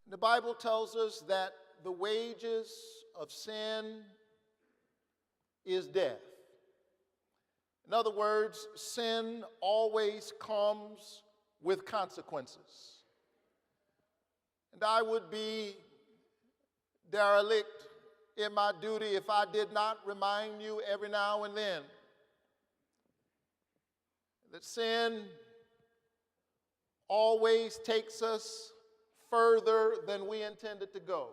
The Bible tells us that the wages of sin is death. In other words, sin always comes with consequences. And I would be derelict in my duty if I did not remind you every now and then that sin always takes us further than we intended to go,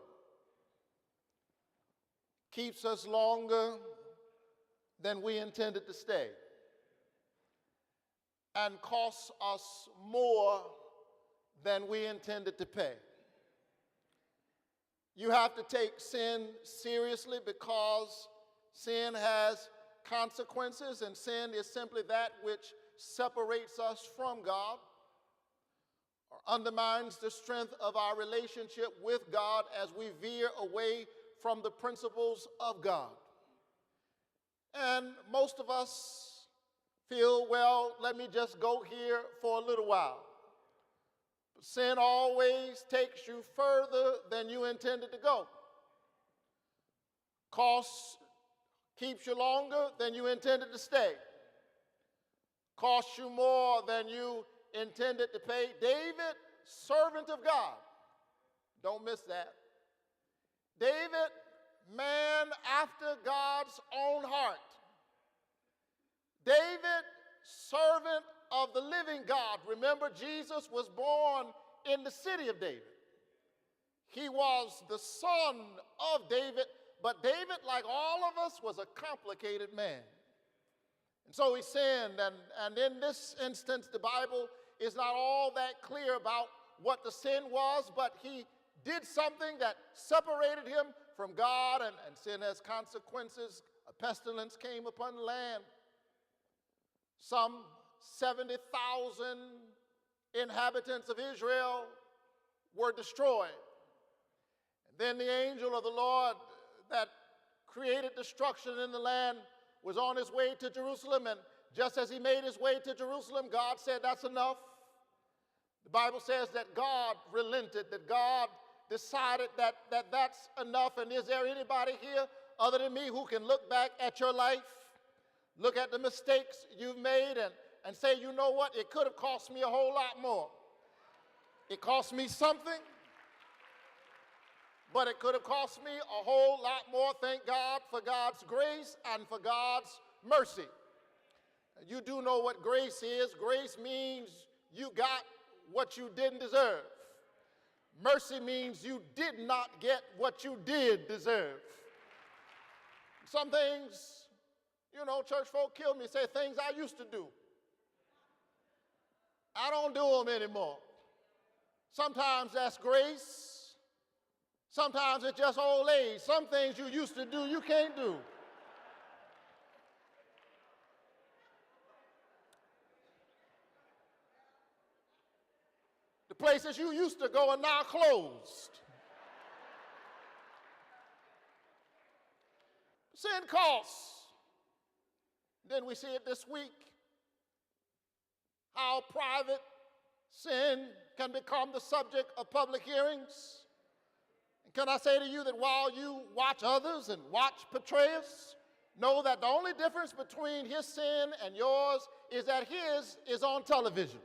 keeps us longer than we intended to stay, and costs us more than we intended to pay. You have to take sin seriously because sin has consequences, and sin is simply that which separates us from God or undermines the strength of our relationship with God as we veer away from the principles of God. And most of us feel, well, let me just go here for a little while. But sin always takes you further than you intended to go. Keeps you longer than you intended to stay. Costs you more than you intended to pay. David, servant of God, don't miss that. David, man after God's own heart. David, servant of the living God. Remember, Jesus was born in the city of David. He was the son of David, but David, like all of us, was a complicated man. And so he sinned, and in this instance, the Bible is not all that clear about what the sin was, but he did something that separated him from God, and sin has consequences. A pestilence came upon the land. Some 70,000 inhabitants of Israel were destroyed. And then the angel of the Lord that created destruction in the land was on his way to Jerusalem, and just as he made his way to Jerusalem, God said, that's enough. The Bible says that God relented, that God decided that that's enough. And is there anybody here other than me who can look back at your life, look at the mistakes you've made, and say, you know what, it could have cost me a whole lot more. It cost me something, but it could have cost me a whole lot more. Thank God for God's grace and for God's mercy. You do know what grace is. Grace means you got what you didn't deserve. Mercy means you did not get what you did deserve. Some things, church folk kill me, say things I used to do. I don't do them anymore. Sometimes that's grace. Sometimes it's just old age. Some things you used to do, you can't do. The places you used to go are now closed. Sin costs. Then we see it this week, how private sin can become the subject of public hearings. And can I say to you that while you watch others and watch Petraeus, know that the only difference between his sin and yours is that his is on television.